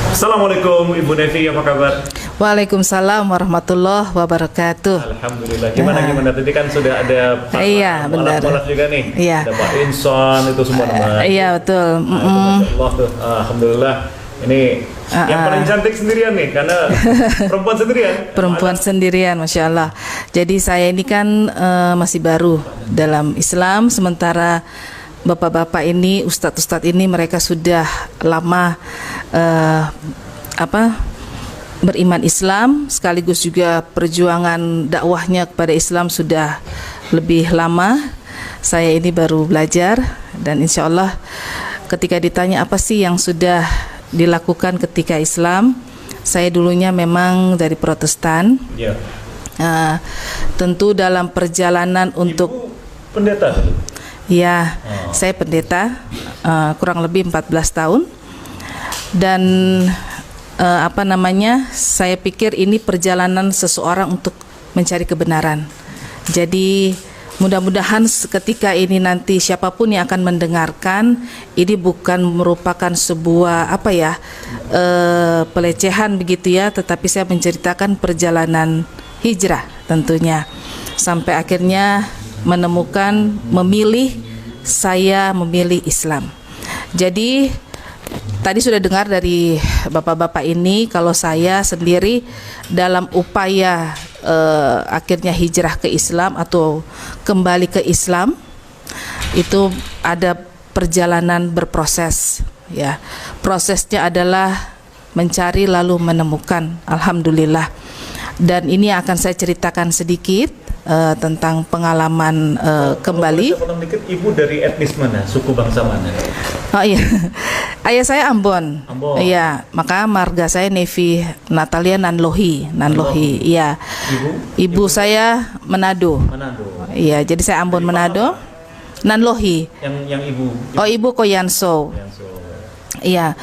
Assalamualaikum Ibu Nevi, apa kabar? Waalaikumsalam warahmatullahi wabarakatuh. Alhamdulillah. Gimana tadi kan sudah ada Pak benar. Mualaf juga nih. Iya. Ada Pak Inson itu semua nama. Iya betul. Allah tuh. Alhamdulillah. Ini yang paling cantik sendirian nih karena perempuan sendirian. Perempuan sendirian, Masya Allah. Jadi saya ini kan masih baru dalam Islam, sementara bapak-bapak ini, ustadz-ustadz ini mereka sudah lama beriman Islam, sekaligus juga perjuangan dakwahnya kepada Islam sudah lebih lama. Saya ini baru belajar, dan insya Allah ketika ditanya apa sih yang sudah dilakukan ketika Islam, saya dulunya memang dari Protestan. Ya. Tentu dalam perjalanan untuk pendeta. Ya, saya pendeta kurang lebih 14 tahun, dan saya pikir ini perjalanan seseorang untuk mencari kebenaran. Jadi mudah-mudahan ketika ini nanti siapapun yang akan mendengarkan, ini bukan merupakan sebuah pelecehan begitu ya, tetapi saya menceritakan perjalanan hijrah tentunya sampai akhirnya saya memilih Islam. Jadi tadi sudah dengar dari bapak-bapak ini kalau saya sendiri dalam upaya akhirnya hijrah ke Islam atau kembali ke Islam itu ada perjalanan berproses ya. Prosesnya adalah mencari lalu menemukan, alhamdulillah. Dan ini akan saya ceritakan sedikit tentang pengalaman kembali. Dikit, Ibu dari etnis mana, suku bangsa mana? Oh iya, ayah saya Ambon. Iya, maka marga saya Nevi Natalia Nanlohi. Iya. Ibu saya Manado. Iya, jadi saya Ambon Manado. Nanlohi. Yang ibu. Oh, ibu Koyanso. Iya.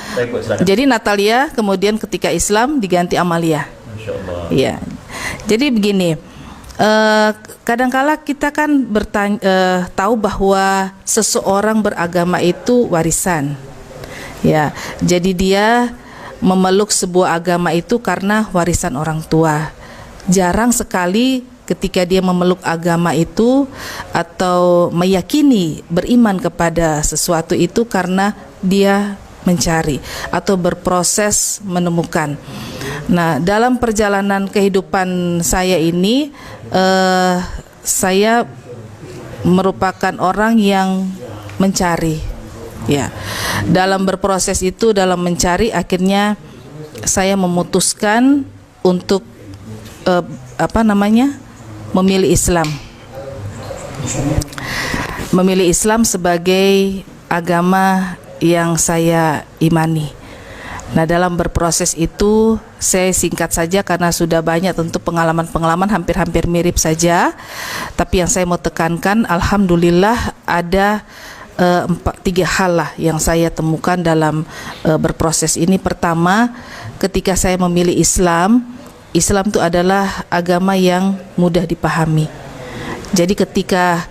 Jadi Natalia kemudian ketika Islam diganti Amalia. Masya Allah. Iya. Jadi begini. Kadangkala kita kan tahu bahwa seseorang beragama itu warisan, ya. Jadi dia memeluk sebuah agama itu karena warisan orang tua. Jarang sekali ketika dia memeluk agama itu atau meyakini beriman kepada sesuatu itu karena dia mencari atau berproses menemukan. Nah, dalam perjalanan kehidupan saya ini, saya merupakan orang yang mencari. Ya, dalam berproses itu, dalam mencari, akhirnya saya memutuskan untuk memilih Islam. Memilih Islam sebagai agama yang saya imani. Nah, dalam berproses itu saya singkat saja karena sudah banyak tentu pengalaman-pengalaman hampir-hampir mirip saja. Tapi yang saya mau tekankan, alhamdulillah ada 3 hal lah yang saya temukan dalam berproses ini. Pertama, ketika saya memilih Islam, Islam itu adalah agama yang mudah dipahami. Jadi ketika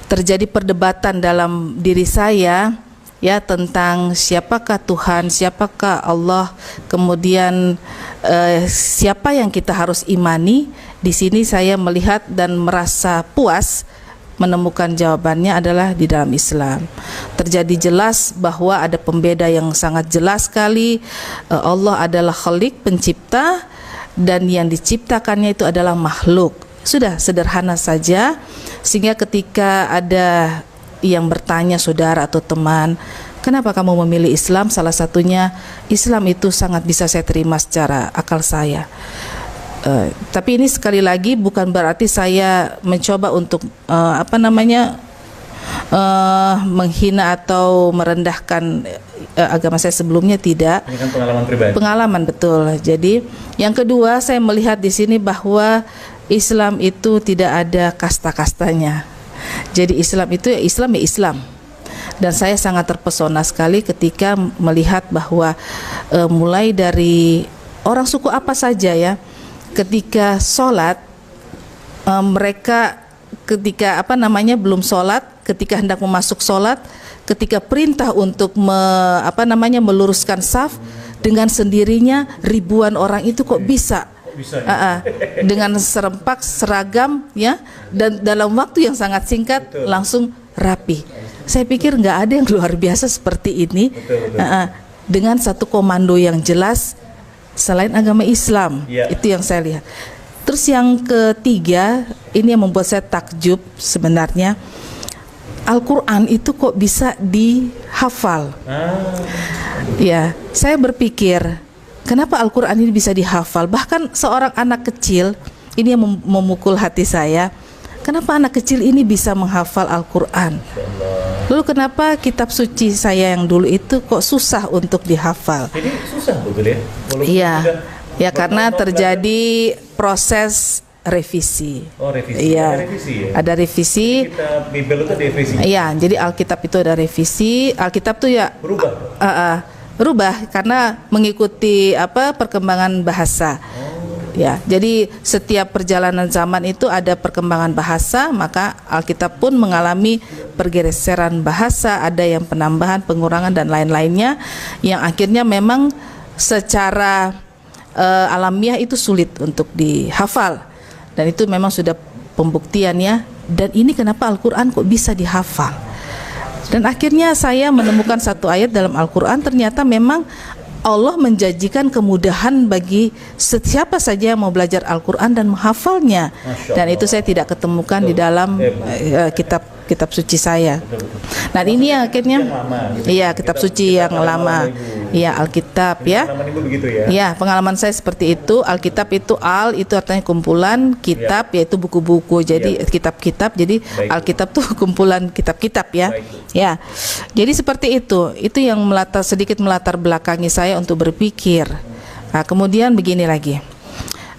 terjadi perdebatan dalam diri saya ya tentang siapakah Tuhan, siapakah Allah, kemudian siapa yang kita harus imani, di sini saya melihat dan merasa puas menemukan jawabannya adalah di dalam Islam. Terjadi jelas bahwa ada pembeda yang sangat jelas sekali. Allah adalah Khalik, pencipta, dan yang diciptakannya itu adalah makhluk. Sudah sederhana saja, sehingga ketika ada yang bertanya saudara atau teman, kenapa kamu memilih Islam? Salah satunya, Islam itu sangat bisa saya terima secara akal saya. Tapi ini sekali lagi bukan berarti saya mencoba untuk menghina atau merendahkan agama saya sebelumnya, tidak. Ini kan pengalaman pribadi. Pengalaman, betul. Jadi yang kedua, saya melihat di sini bahwa Islam itu tidak ada kasta-kastanya. Jadi Islam itu Islam ya Islam. Dan saya sangat terpesona sekali ketika melihat bahwa mulai dari orang suku apa saja ya, ketika sholat mereka ketika belum sholat, ketika hendak memasuk sholat, ketika perintah untuk meluruskan saf, dengan sendirinya ribuan orang itu kok bisa ya? Dengan serempak seragam ya, dan dalam waktu yang sangat singkat langsung rapi. Saya pikir nggak ada yang luar biasa seperti ini. Dengan satu komando yang jelas selain agama Islam. Itu yang saya lihat. Terus yang ketiga, ini yang membuat saya takjub sebenarnya, Al-Quran itu kok bisa dihafal. Ya, saya berpikir kenapa Al-Quran ini bisa dihafal. Bahkan seorang anak kecil, ini yang memukul hati saya, kenapa anak kecil ini bisa menghafal Al-Quran. Lalu kenapa kitab suci saya yang dulu itu kok susah untuk dihafal. Jadi susah betul ya? Iya, ya karena terjadi proses revisi. Revisi. Iya. Ada revisi ya? Ada revisi. Kitab Bible itu ada revisi. Iya, jadi Alkitab itu ada revisi. Alkitab tuh ya berubah karena mengikuti perkembangan bahasa. Ya, jadi setiap perjalanan zaman itu ada perkembangan bahasa, maka Alkitab pun mengalami pergeseran bahasa, ada yang penambahan, pengurangan dan lain-lainnya, yang akhirnya memang secara alamiah itu sulit untuk dihafal. Dan itu memang sudah pembuktiannya. Dan ini kenapa Al-Quran kok bisa dihafal. Dan akhirnya saya menemukan satu ayat dalam Al-Quran, ternyata memang Allah menjanjikan kemudahan bagi siapa saja yang mau belajar Al-Quran dan menghafalnya. Dan itu saya tidak ketemukan di dalam kitab suci saya. Nah ini akhirnya, iya kitab suci yang lama, iya Alkitab ya. Iya, pengalaman saya seperti itu. Alkitab itu itu artinya kumpulan, kitab yaitu buku-buku. Jadi kitab-kitab. Jadi Alkitab tuh kumpulan kitab-kitab ya. Ya, jadi seperti itu. Itu yang sedikit melatar belakangi saya untuk berpikir. Nah, kemudian begini lagi.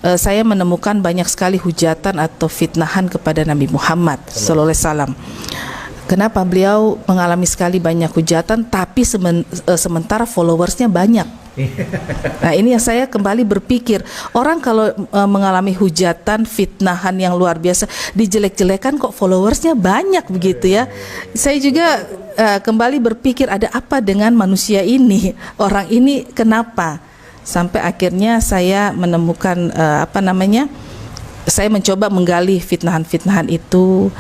Saya menemukan banyak sekali hujatan atau fitnahan kepada Nabi Muhammad sallallahu alaihi wasallam. Kenapa beliau mengalami sekali banyak hujatan, tapi sementara followersnya banyak. Nah ini yang saya kembali berpikir, orang kalau mengalami hujatan, fitnahan yang luar biasa, dijelek-jelekan kok followersnya banyak begitu ya. Saya juga kembali berpikir, ada apa dengan manusia ini, orang ini kenapa? Sampai akhirnya saya menemukan saya mencoba menggali fitnahan-fitnahan itu.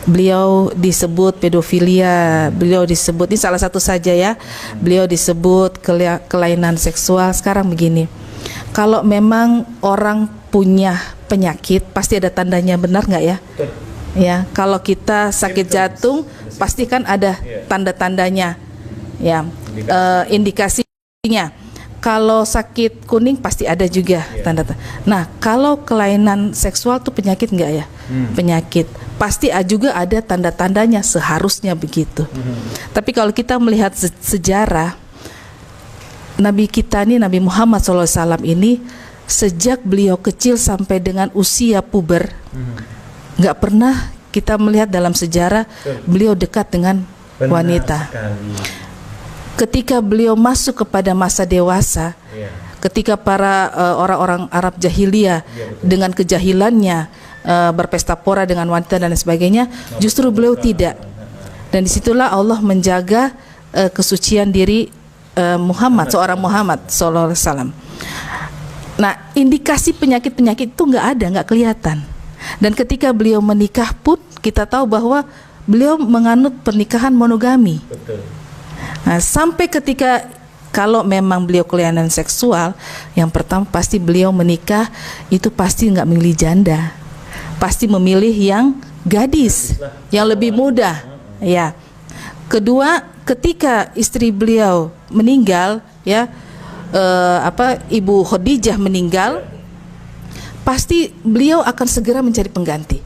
Beliau disebut pedofilia, beliau disebut, ini salah satu saja ya, beliau disebut kelainan seksual. Sekarang begini, kalau memang orang punya penyakit pasti ada tandanya, benar nggak ya? Ya, kalau kita sakit jantung pasti kan ada tanda-tandanya, ya, indikasinya. Kalau sakit kuning pasti ada juga tanda-tanda. Nah, kalau kelainan seksual tuh penyakit nggak ya? Penyakit. Pasti juga ada tanda-tandanya, seharusnya begitu. Tapi kalau kita melihat sejarah, Nabi kita ini, Nabi Muhammad SAW ini, sejak beliau kecil sampai dengan usia puber, nggak pernah kita melihat dalam sejarah beliau dekat dengan wanita. Ketika beliau masuk kepada masa dewasa, ketika para orang-orang Arab jahiliyah dengan kejahilannya berpesta pora dengan wanita dan sebagainya, justru beliau tidak. Dan disitulah Allah menjaga kesucian diri Muhammad, seorang Muhammad sallallahu alaihi wasallam. Nah, indikasi penyakit-penyakit itu nggak kelihatan. Dan ketika beliau menikah pun kita tahu bahwa beliau menganut pernikahan monogami. Nah, sampai ketika kalau memang beliau kelainan seksual, yang pertama pasti beliau menikah itu pasti nggak memilih janda, pasti memilih yang gadis, yang lebih muda. Ya. Kedua, ketika istri beliau meninggal, ya, Ibu Khadijah meninggal, pasti beliau akan segera mencari pengganti.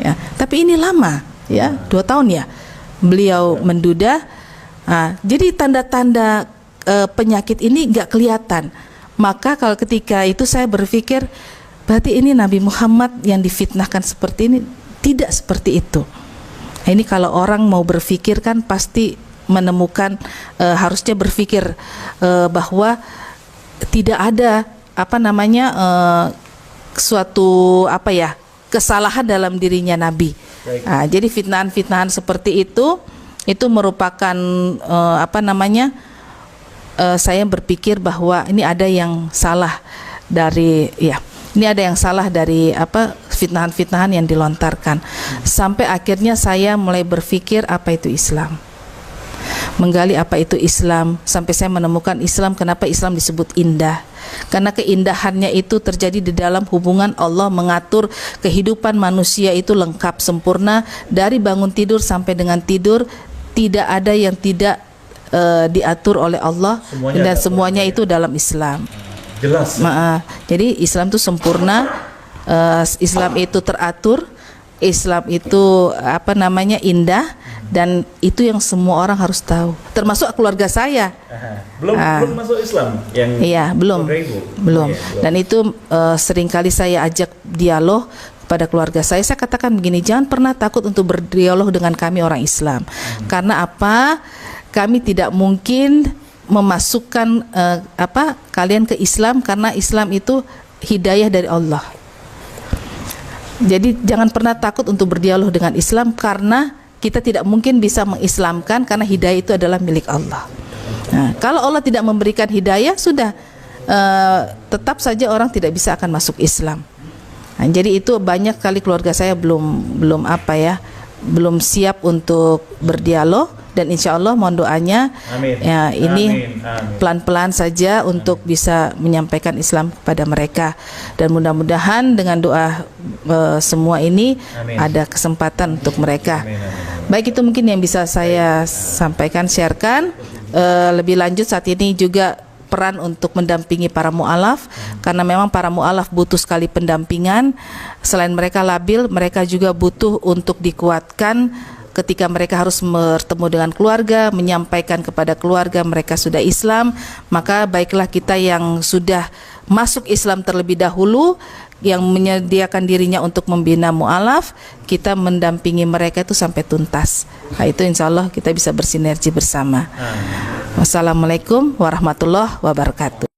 Ya, tapi ini lama, ya, 2 tahun ya, beliau menduda. Nah, jadi tanda-tanda penyakit ini nggak kelihatan. Maka kalau ketika itu saya berpikir, berarti ini Nabi Muhammad yang difitnahkan seperti ini, tidak seperti itu. Nah, ini kalau orang mau berpikir kan pasti menemukan, harusnya berpikir bahwa tidak ada suatu kesalahan dalam dirinya Nabi. Nah, jadi fitnahan-fitnahan seperti itu merupakan saya berpikir bahwa ini ada yang salah dari ini ada yang salah dari fitnahan-fitnahan yang dilontarkan. Sampai akhirnya saya mulai berpikir apa itu Islam. Menggali apa itu Islam, sampai saya menemukan Islam. Kenapa Islam disebut indah? Karena keindahannya itu terjadi di dalam hubungan Allah mengatur kehidupan manusia itu lengkap sempurna, dari bangun tidur sampai dengan tidur, tidak ada yang tidak diatur oleh Allah, dan semuanya itu dalam Islam. Jelas. Jadi Islam itu sempurna, Islam itu teratur, Islam itu indah, dan itu yang semua orang harus tahu, termasuk keluarga saya. Belum masuk Islam yang belum. Dan itu seringkali saya ajak dialog pada keluarga saya katakan begini, jangan pernah takut untuk berdialog dengan kami orang Islam. Karena apa? Kami tidak mungkin memasukkan kalian ke Islam, karena Islam itu hidayah dari Allah. Jadi jangan pernah takut untuk berdialog dengan Islam, karena kita tidak mungkin bisa mengislamkan, karena hidayah itu adalah milik Allah. Nah, kalau Allah tidak memberikan hidayah, sudah tetap saja orang tidak bisa akan masuk Islam. Nah, jadi itu banyak kali keluarga saya belum siap untuk berdialog. Dan insya Allah mohon doanya, pelan-pelan saja untuk bisa menyampaikan Islam kepada mereka. Dan mudah-mudahan dengan doa semua ini ada kesempatan untuk mereka. Baik, itu mungkin yang bisa saya sampaikan, sharekan. Lebih lanjut saat ini juga peran untuk mendampingi para mu'alaf, karena memang para mu'alaf butuh sekali pendampingan. Selain mereka labil, mereka juga butuh untuk dikuatkan ketika mereka harus bertemu dengan keluarga, menyampaikan kepada keluarga mereka sudah Islam. Maka baiklah kita yang sudah masuk Islam terlebih dahulu, yang menyediakan dirinya untuk membina mu'alaf, kita mendampingi mereka itu sampai tuntas. Nah, itu insya Allah kita bisa bersinergi bersama. Wassalamualaikum warahmatullahi wabarakatuh.